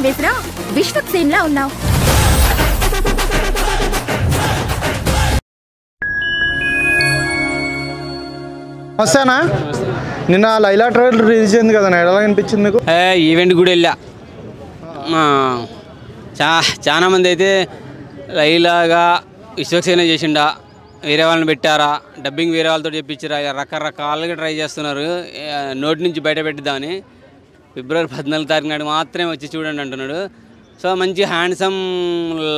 వేసినా విశ్వక్సేన్లా ఉన్నావు. వస్తానా నిన్న లైలా ట్రైలర్ రిలీజ్ అయింది కదా, ఎలా అనిపించింది మీకు? ఈవెంట్ కూడా వెళ్ళా. చాలా మంది అయితే లైలాగా విశ్వక్సేన చేసిండా, వేరే వాళ్ళని పెట్టారా, డబ్బింగ్ వేరే వాళ్ళతో చెప్పించారా, రకరకాలుగా ట్రై చేస్తున్నారు నోటి నుంచి బయట పెట్టిద్దామని. ఫిబ్రవరి 14 తారీఖు నాడు మాత్రమే వచ్చి చూడండి అంటున్నాడు. సో మంచి హ్యాండ్సమ్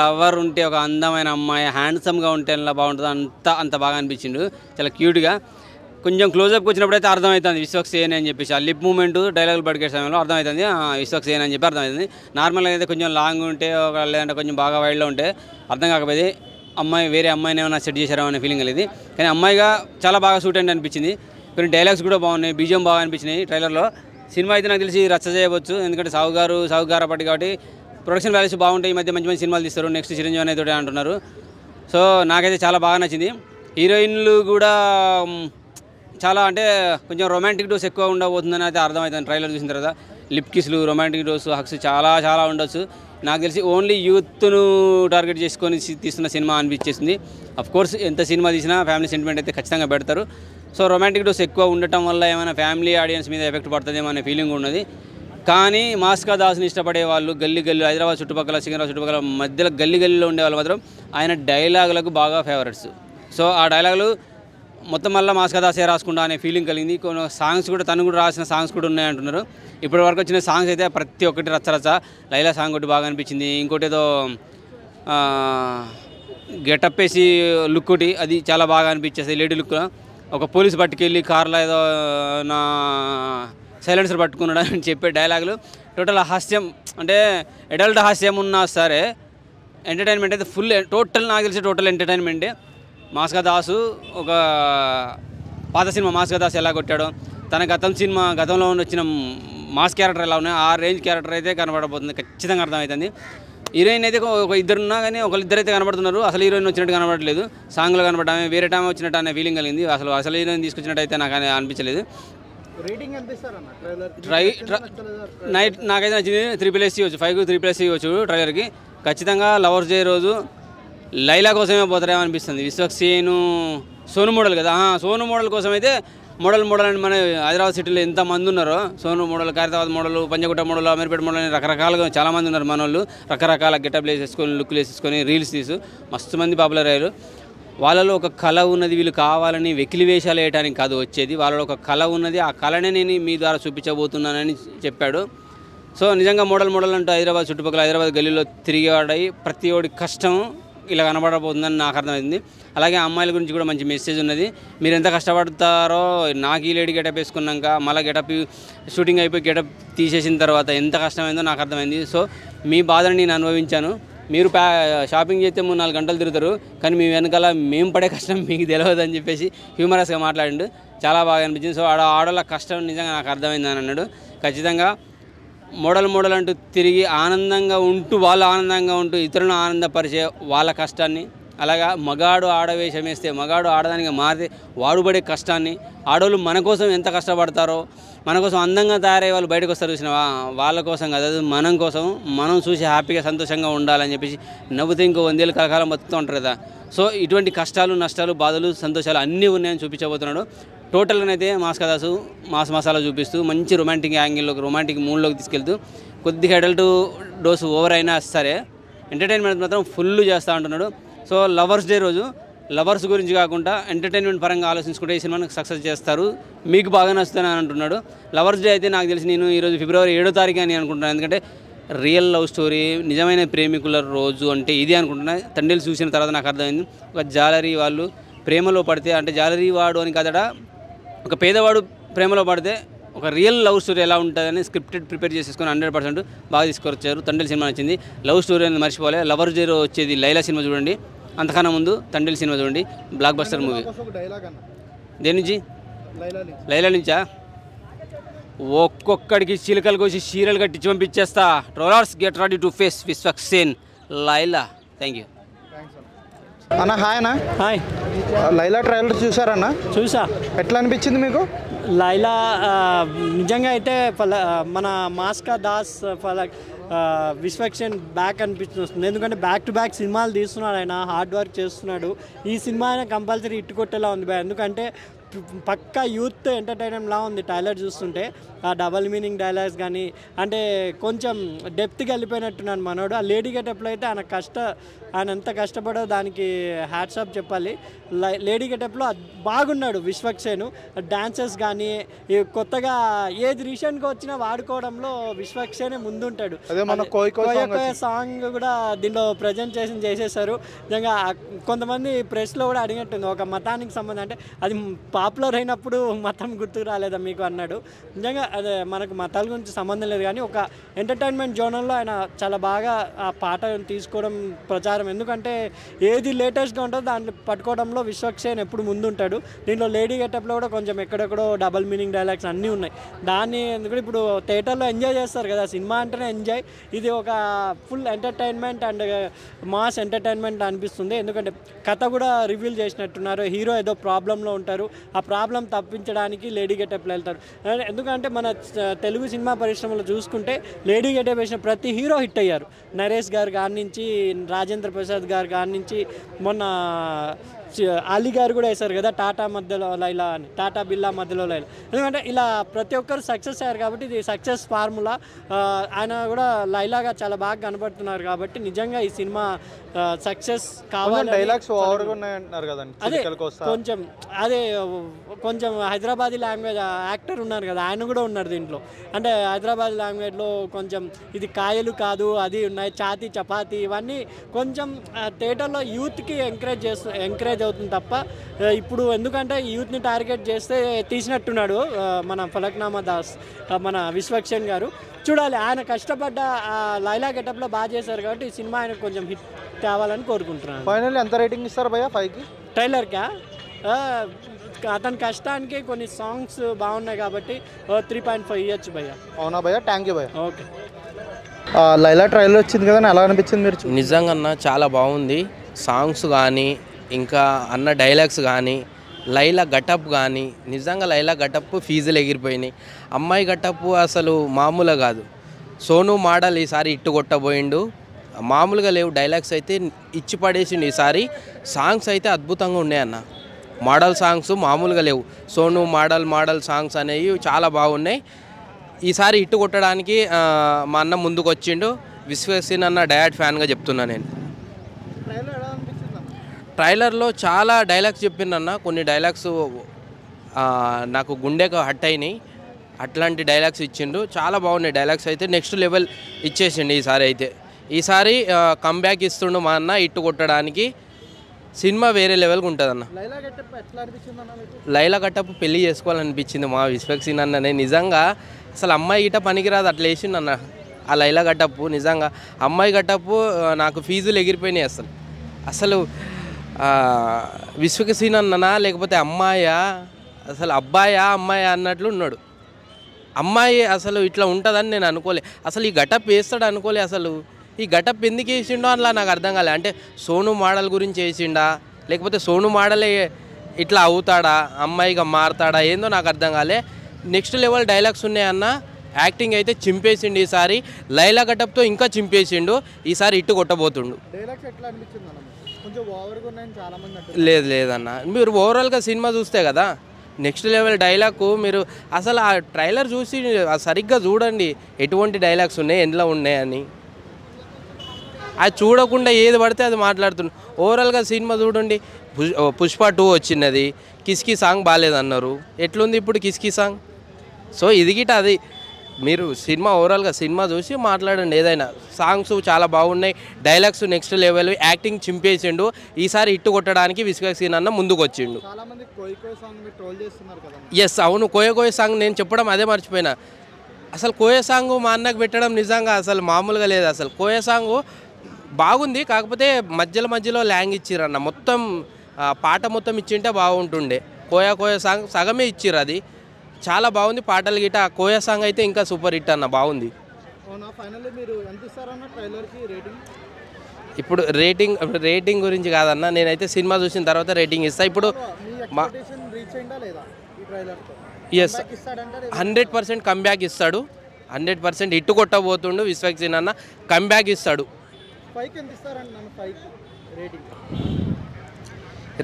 లవర్ ఉంటే, ఒక అందమైన అమ్మాయి హ్యాండ్సమ్గా ఉంటే ఎలా బాగుంటుందో అంత బాగా అనిపించిండు. చాలా క్యూట్గా. కొంచెం క్లోజప్కి వచ్చినప్పుడు అయితే అర్థమవుతుంది విశ్వక్సేన అని చెప్పేసి. ఆ లిప్ మూమెంట్ డైలాగులు పడికే సమయంలో అర్థమవుతుంది విశ్వక్సేన అని చెప్పి అర్థమవుతుంది. నార్మల్గా అయితే కొంచెం లాంగ్ ఉంటే, లేదంటే కొంచెం బాగా వైడ్లో ఉంటే అర్థం కాకపోతే వేరే అమ్మాయిని ఏమైనా సెట్ చేశారో అనే ఫీలింగ్ కలిగింది. కానీ అమ్మాయిగా చాలా బాగా సూట్ అండి అనిపించింది. కొన్ని డైలాగ్స్ కూడా బాగున్నాయి, బీజిఎం బాగా అనిపించినాయి ట్రైలర్లో. సినిమా అయితే నాకు తెలిసి రచ్చ చేయవచ్చు, ఎందుకంటే సాగు గారపట్టి కాబట్టి ప్రొడక్షన్ వాల్యూస్ బాగుంటాయి. ఈ మధ్య మంచి మంచి సినిమాలు తీస్తారు. నెక్స్ట్ చిరంజీవి అనేది అంటున్నారు. సో నాకైతే చాలా బాగా నచ్చింది. హీరోయిన్లు కూడా చాలా అంటే కొంచెం రొమాంటిక్ డోస్ ఎక్కువ ఉండబోతుందని అయితే అర్థమవుతుంది ట్రైలర్ చూసిన తర్వాత. లిప్ కిస్లు, రొమాంటిక్ డోస్, హక్స్ చాలా ఉండొచ్చు. నాకు తెలిసి ఓన్లీ యూత్ను టార్గెట్ చేసుకొని తీస్తున్న సినిమా అనిపించేసింది. అఫ్కోర్స్ ఎంత సినిమా తీసినా ఫ్యామిలీ సెంటిమెంట్ అయితే ఖచ్చితంగా పెడతారు. సో రొమాంటిక్ డోస్ ఎక్కువ ఉండటం వల్ల ఏమైనా ఫ్యామిలీ ఆడియన్స్ మీద ఎఫెక్ట్ పడుతుందేమో అనే ఫీలింగ్ ఉన్నది. కానీ మాస్కా దాస్ని ఇష్టపడే వాళ్ళు, గల్లీ హైదరాబాద్ చుట్టుపక్కల, సికింద్రాబాద్ చుట్టుపక్కల మధ్యలో గల్లీలో ఉండే వాళ్ళు మాత్రం ఆయన డైలాగులకు బాగా ఫేవరెట్స్. సో ఆ డైలాగులు మొత్తం మళ్ళీ మాస్కా దాసే రాసుకుంటా అనే ఫీలింగ్ కలిగింది. కొన్ని సాంగ్స్ కూడా తను కూడా రాసిన సాంగ్స్ కూడా ఉన్నాయంటున్నారు. ఇప్పటి వరకు వచ్చిన సాంగ్స్ అయితే ప్రతి ఒక్కటి రచ్చ. లైలా సాంగ్ ఒకటి బాగా అనిపించింది. ఇంకోటి ఏదో గెటప్ వేసి లుక్ ఒకటి, అది చాలా బాగా అనిపించేది. లేడీ లుక్, ఒక పోలీసు పట్టుకెళ్ళి కార్లో ఏదో నా సైలెన్సర్ పట్టుకున్నాడు అని చెప్పే డైలాగులు టోటల్ హాస్యం, అంటే అడల్ట్ హాస్యం ఉన్నా సరే ఎంటర్టైన్మెంట్ అయితే ఫుల్ టోటల్. నాకు తెలిసి టోటల్ ఎంటర్టైన్మెంటే. మాస్కా దాసు ఒక పాత సినిమా మాస్కా దాస్ ఎలా కొట్టాడో, తన గతంలో వచ్చిన మాస్ క్యారెక్టర్ ఎలా ఉన్నాయి, ఆ రేంజ్ క్యారెక్టర్ అయితే కనబడబోతుంది, ఖచ్చితంగా అర్థమవుతుంది. హీరోయిన్ అయితే ఒక ఇద్దరు ఉన్నా కానీ ఒకళ్ళిద్దరు అయితే కనబడుతున్నారు. అసలు హీరోయిన్ వచ్చినట్టు కనబడలేదు, సాంగ్లో కనబడమే వేరే టైం వచ్చినట్టు అనే ఫీలింగ్ కలిగింది. అసలు హీరోయిన్ తీసుకొచ్చినట్టు అయితే నాకు అనిపించలేదు. నాకైతే నచ్చింది 3+ ఇవ్వచ్చు, 5కు 3+ ఇవ్వచ్చు ట్రైలర్కి. ఖచ్చితంగా లవర్స్ డే రోజు లైలా కోసమే పోతారేమో అనిపిస్తుంది. విశ్వక్సేను సోను మోడల్ కదా, సోను మోడల్ కోసం అయితే మోడల్ అని మన హైదరాబాద్ సిటీలో ఎంతమంది ఉన్నారో, Sonu model, Khairatabad model, Panjagutta model, Ameerpet model అని రకరకాలుగా చాలామంది ఉన్నారు మన వాళ్ళు. రకరకాల గెటప్లు వేసేసుకొని, లుక్లు వేసేసుకొని రీల్స్ తీసు మస్తు మంది పాపులర్ అయ్యారు. వాళ్ళలో ఒక కళ ఉన్నది, వీళ్ళు కావాలని వెకిలి వేషాలు వేయడానికి కాదు వచ్చేది, వాళ్ళలో ఒక కళ ఉన్నది, ఆ కళనే నేను మీ ద్వారా చూపించబోతున్నానని చెప్పాడు. సో నిజంగా మోడల్ అంటూ హైదరాబాద్ చుట్టుపక్కల, హైదరాబాద్ గల్లీలో తిరిగేవాడై ప్రతి ఒడి కష్టం ఇలా కనబడబోతుందని నాకు అర్థమైంది. అలాగే అమ్మాయిల గురించి కూడా మంచి మెసేజ్ ఉన్నది. మీరు ఎంత కష్టపడతారో, నాకు ఈ లేడీ గెటప్ వేసుకున్నాక మళ్ళీ గెటప్ షూటింగ్ అయిపోయి గెటప్ తీసేసిన తర్వాత ఎంత కష్టమైందో నాకు అర్థమైంది. సో మీ బాధను నేను అనుభవించాను. మీరు షాపింగ్ చేస్తే 3-4 గంటలు తిరుగుతారు, కానీ మీ వెనకాల మేము పడే కష్టం మీకు తెలియదు అని చెప్పేసి హ్యూమరస్గా మాట్లాడిండు. చాలా బాగా అనిపించింది. సో ఆడవాళ్ళ కష్టం నిజంగా నాకు అర్థమైంది అని అన్నాడు. ఖచ్చితంగా మోడల్ అంటూ తిరిగి ఆనందంగా ఉంటూ, వాళ్ళు ఆనందంగా ఉంటూ ఇతరులను ఆనందపరిచే వాళ్ళ కష్టాన్ని, అలాగా మగాడు ఆడవేషం వేస్తే, మగాడు ఆడదానికి మారితే వాడు పడే కష్టాన్ని, ఆడవాళ్ళు మన కోసం ఎంత కష్టపడతారో, మన కోసం అందంగా తయారయ్యే వాళ్ళు బయటకు వస్తారు చూసినావా, వాళ్ళ కోసం కాదు, అది మనం కోసం, మనం చూసి హ్యాపీగా సంతోషంగా ఉండాలని చెప్పేసి నవ్వుతే ఇంకో 100 ఏళ్ళ కలకాలం బతుకుతూ ఉంటారు కదా. సో ఇటువంటి కష్టాలు, నష్టాలు, బాధలు, సంతోషాలు అన్నీ ఉన్నాయని చూపించబోతున్నాడు. టోటల్గానైతే మాస్కా దాసు మాస్ మసాలా చూపిస్తూ మంచి రొమాంటిక్ యాంగిల్లోకి, రొమాంటిక్ మూడ్లోకి తీసుకెళ్తూ, కొద్దిగా అడల్ట్ డోసు ఓవర్ అయినా సరే ఎంటర్టైన్మెంట్ మాత్రం ఫుల్ చేస్తూ ఉంటున్నాడు. సో లవర్స్ డే రోజు లవర్స్ గురించి కాకుండా ఎంటర్టైన్మెంట్ పరంగా ఆలోచించుకుంటే ఈ సినిమాని సక్సెస్ చేస్తారు, మీకు బాగా నచ్చుతాను అని అంటున్నాడు. లవర్స్ డే అయితే నాకు తెలిసి నేను ఈరోజు ఫిబ్రవరి 7వ తారీఖు అని అనుకుంటున్నాను, ఎందుకంటే రియల్ లవ్ స్టోరీ, నిజమైన ప్రేమికుల రోజు అంటే ఇది అనుకుంటున్నా. తండ్రిలు చూసిన తర్వాత నాకు అర్థమైంది, ఒక జాలరీ వాళ్ళు ప్రేమలో పడితే, అంటే జాలరీ వాడు అని కదడా, ఒక పేదవాడు ప్రేమలో పడితే ఒక రియల్ లవ్ స్టోరీ ఎలా ఉంటుందని స్క్రిప్టెడ్ ప్రిపేర్ చేసేసుకొని 100% బాగా తీసుకొచ్చారు. తండ్రి సినిమా నచ్చింది. లవ్ స్టోరీ అనేది మర్చిపోలే. లవర్స్ డే వచ్చేది లైలా సినిమా చూడండి, అంతకన్నా ముందు తండ్రి సినిమా చూడండి, బ్లాక్ బస్టర్ మూవీ. దేని నుంచి? లైలా నుంచా? ఒక్కొక్కడికి చిలుకలు కోసి సీరియల్ కట్టించి పంపించేస్తా. Trollers get ready to face Vishwaksen Laila. Thank you అన్న. హాయ్ అన్న. హాయ్. లైలా ట్రైలర్ చూసారన్న? చూసా. ఎట్లా అనిపించింది మీకు? లైలా నిజంగా అయితే మన మాస్కా దాస్ విశ్వక్సేన్ బ్యాక్ అనిపిస్తుంది. ఎందుకంటే బ్యాక్ టు బ్యాక్ సినిమాలు తీస్తున్నాడు, ఆయన హార్డ్ వర్క్ చేస్తున్నాడు. ఈ సినిమా అయినా కంపల్సరీ ఇట్టు కొట్టేలా ఉంది భయ. ఎందుకంటే పక్కా యూత్ ఎంటర్టైన్మెంట్లా ఉంది ట్రైలర్ చూస్తుంటే. ఆ డబల్ మీనింగ్ డైలాగ్స్ కానీ అంటే కొంచెం డెప్త్కి వెళ్ళిపోయినట్టున్నాను మనోడు. ఆ లేడీ గెటప్లో అయితే ఆయన ఎంత కష్టపడో దానికి హ్యాట్సాప్ చెప్పాలి. లేడీ గెటప్లో బాగున్నాడు విశ్వక్సేను. డాన్సెస్ కానీ కొత్తగా ఏది రీసెంట్గా వచ్చినా వాడుకోవడంలో విశ్వక్సేనే ముందుంటాడు. కోయ సాంగ్ కూడా దీంట్లో ప్రజెంట్ చేసేసారు. నిజంగా కొంతమంది ప్రెస్లో కూడా అడిగినట్టుంది, ఒక మతానికి సంబంధం అంటే అది పాపులర్ అయినప్పుడు మతం గుర్తుకు రాలేదా మీకు అన్నాడు. నిజంగా అదే మనకు మతాల గురించి సంబంధం లేదు కానీ ఒక ఎంటర్టైన్మెంట్ జోనల్లో ఆయన చాలా బాగా ఆ పాట తీసుకోవడం ప్రచారం. ఎందుకంటే ఏది లేటెస్ట్గా ఉంటుందో దాంట్లో పట్టుకోవడంలో విశ్వక్సేన్ ఎప్పుడు ముందుంటాడు. దీంట్లో లేడీ గెటప్లో కూడా కొంచెం ఎక్కడెక్కడో డబల్ మీనింగ్ డైలాగ్స్ అన్నీ ఉన్నాయి. దాన్ని ఎందుకంటే ఇప్పుడు థియేటర్లో ఎంజాయ్ చేస్తారు కదా, సినిమా అంటేనే ఎంజాయ్. ఇది ఒక full entertainment and mass entertainment అనిపిస్తుంది. ఎందుకంటే కథ కూడా రివీల్ చేసినట్టున్నారు. హీరో ఏదో ప్రాబ్లంలో ఉంటారు, ఆ ప్రాబ్లం తప్పించడానికి లేడీ గెటప్లో వెళ్తారు. ఎందుకంటే మన తెలుగు సినిమా పరిశ్రమలో చూసుకుంటే లేడీ గెటప్ వేసిన ప్రతి హీరో హిట్ అయ్యారు. నరేష్ గారు కాడి నుంచి, రాజేంద్ర ప్రసాద్ గారు కాడి నుంచి, మొన్న అలీ గారు కూడా వేశారు కదా టాటా మధ్యలో లైలా అని, టాటా బిర్లా మధ్యలో లైలా. ఎందుకంటే ఇలా ప్రతి ఒక్కరు సక్సెస్ అయ్యారు కాబట్టి ఇది సక్సెస్ ఫార్ములా. ఆయన కూడా లైలాగా చాలా బాగా కనబడుతున్నారు కాబట్టి నిజంగా ఈ సినిమా సక్సెస్ కావాలి. డైలాగ్స్ ఓవర్గా ఉన్నాయంటున్నారు కదండి. అదే కొంచెం హైదరాబాదీ లాంగ్వేజ్ యాక్టర్ ఉన్నారు కదా, ఆయన కూడా ఉన్నారు దీంట్లో. అంటే హైదరాబాద్ లాంగ్వేజ్లో కొంచెం ఇది కాయలు కాదు అది ఉన్నాయి, ఛాతీ చపాతీ ఇవన్నీ కొంచెం థియేటర్లో యూత్కి ఎంకరేజ్ అవుతుంది తప్ప ఇప్పుడు ఎందుకంటే యూత్ని టార్గెట్ చేస్తే తీసినట్టున్నాడు మన ఫలక్నామా దాస్, మన విశ్వక్సేన్ గారు. చూడాలి, ఆయన కష్టపడ్డ లైలా గెటప్లో బాగా చేశారు కాబట్టి ఈ సినిమా ఆయన కొంచెం హిట్ కావాలని కోరుకుంటున్నాను. ఫైనల్ ఎంత రేటింగ్ ఇస్తారు భయ్యా 5కి? ట్రైలర్కా అతని కష్టానికి కొన్ని సాంగ్స్ బాగున్నాయి కాబట్టి 3.5 ఇవ్వచ్చు భయ్యా. అవునా భయ్యా? థ్యాంక్ యూ భయ్యా. ఓకే. లైలా ట్రైలర్ వచ్చింది కదా, ఎలా అనిపించింది మీరు? నిజంగా అన్న చాలా బాగుంది. సాంగ్స్ కానీ ఇంకా అన్న డైలాగ్స్ కానీ లైలా గటప్ కానీ నిజంగా లైలా గటప్ ఫీజులు ఎగిరిపోయినాయి. అమ్మాయి గటప్ అసలు మామూలుగా కాదు. సోను మోడల్ ఈసారి ఇట్టు కొట్టబోయిండు, మామూలుగా లేవు. డైలాగ్స్ అయితే ఇచ్చి పడేసిండు ఈసారి. సాంగ్స్ అయితే అద్భుతంగా ఉన్నాయన్న. మోడల్ సాంగ్స్ మామూలుగా లేవు. సోను మోడల్ సాంగ్స్ అనేవి చాలా బాగున్నాయి. ఈసారి ఇట్టు కొట్టడానికి మా అన్న ముందుకు వచ్చిండు. విశ్వక్సేన్ అన్న డయాడ్ ఫ్యాన్గా చెప్తున్నా నేను. ట్రైలర్లో చాలా డైలాగ్స్ చెప్పిందన్న. కొన్ని డైలాగ్స్ నాకు గుండెకు హట్ అయినాయి. అట్లాంటి డైలాగ్స్ ఇచ్చిండు, చాలా బాగున్నాయి డైలాగ్స్. అయితే నెక్స్ట్ లెవెల్ ఇచ్చేసిండు ఈసారి కంబ్యాక్ ఇస్తుండు మా అన్న ఇట్టు కొట్టడానికి. సినిమా వేరే లెవెల్గా ఉంటుంది అన్న. లైలా గెటప్ పెళ్లి చేసుకోవాలనిపించింది మా విశ్వక్సేన్ అన్ననే. నిజంగా అసలు అమ్మాయి గిట్ట పనికిరాదు, అట్లా వేసిండు అన్న ఆ లైలా గెటప్. నిజంగా అమ్మాయి గెటప్ నాకు ఫీజులు ఎగిరిపోయినాయి. అసలు విశ్వక్సేన్ అన్ననా లేకపోతే అమ్మాయా, అసలు అబ్బాయా అమ్మాయా అన్నట్లు ఉన్నాడు. అమ్మాయి అసలు ఇట్లా ఉంటుందని నేను అనుకోలే. అసలు ఈ గటప్ వేస్తాడు అనుకోలే. అసలు ఈ గటప్ ఎందుకు వేసిండో అలా నాకు అర్థం కాలే. అంటే సోను మోడల్ గురించి వేసిండా లేకపోతే సోను మోడలే ఇట్లా అవుతాడా, అమ్మాయిగా మారుతాడా, ఏందో నాకు అర్థం కాలే. నెక్స్ట్ లెవెల్ డైలాగ్స్ ఉన్నాయన్న. యాక్టింగ్ అయితే చింపేసిండు ఈసారి. లైలా గటప్తో ఇంకా చింపేసిండు. ఈసారి ఇట్టు కొట్టబోతుండు. లేదన్న, మీరు ఓవరాల్గా సినిమా చూస్తే కదా నెక్స్ట్ లెవెల్ డైలాగ్. మీరు అసలు ఆ ట్రైలర్ చూసి సరిగ్గా చూడండి ఎటువంటి డైలాగ్స్ ఉన్నాయి, ఎందులో ఉన్నాయని. అది చూడకుండా ఏది పడితే అది మాట్లాడుతుంది. ఓవరాల్గా సినిమా చూడండి. పుష్ప 2 వచ్చినది, కిస్కి సాంగ్ బాగాలేదన్నారు. ఎట్లుంది ఇప్పుడు కిస్కి సాంగ్? సో ఇది గిట అది. మీరు సినిమా ఓవరాల్గా సినిమా చూసి మాట్లాడండి. ఏదైనా సాంగ్స్ చాలా బాగున్నాయి, డైలాగ్స్ నెక్స్ట్ లెవెల్, యాక్టింగ్ చింపేసిండు. ఈసారి ఇట్టు కొట్టడానికి విశ్వక్సేన్ అన్న ముందుకు వచ్చిండు. ఎస్ అవును, కోయ సాంగ్ నేను చెప్పడం అదే మర్చిపోయినా. అసలు కోయ సాంగ్ మా అన్నకు పెట్టడం నిజంగా అసలు మామూలుగా లేదు. అసలు కోయ సాంగ్ బాగుంది, కాకపోతే మధ్యలో ల్యాంగ్ ఇచ్చిరన్న. మొత్తం పాట మొత్తం ఇచ్చింటే బాగుంటుండే. కోయ సాంగ్ సగమే ఇచ్చిర్రు, అది చాలా బాగుంది. పాటలు గిట్ట కోయ సాంగ్ అయితే ఇంకా సూపర్ హిట్ అన్న, బాగుంది. ఇప్పుడు రేటింగ్ గురించి కాదన్న, నేనైతే సినిమా చూసిన తర్వాత రేటింగ్ ఇస్తాను. ఇప్పుడు ఎస్ 100% కంబ్యాక్ ఇస్తాడు, 100% ఇట్టు కొట్టబోతుండు విశ్వక్ సేన్ అన్న, కంబ్యాక్ ఇస్తాడు.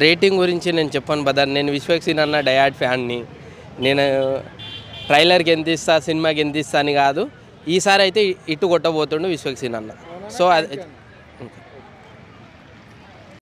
రేటింగ్ గురించి నేను చెప్పాను బదర్, నేను విశ్వక్ సేన్ అన్న డయాడ్ ఫ్యాన్ని. నేను ట్రైలర్కి ఎంత ఇస్తా, సినిమాకి ఎంత ఇస్తా అని కాదు, ఈసారి అయితే ఇట్టు కొట్టబోతుండు విశ్వక్ సేన్ అన్న. సో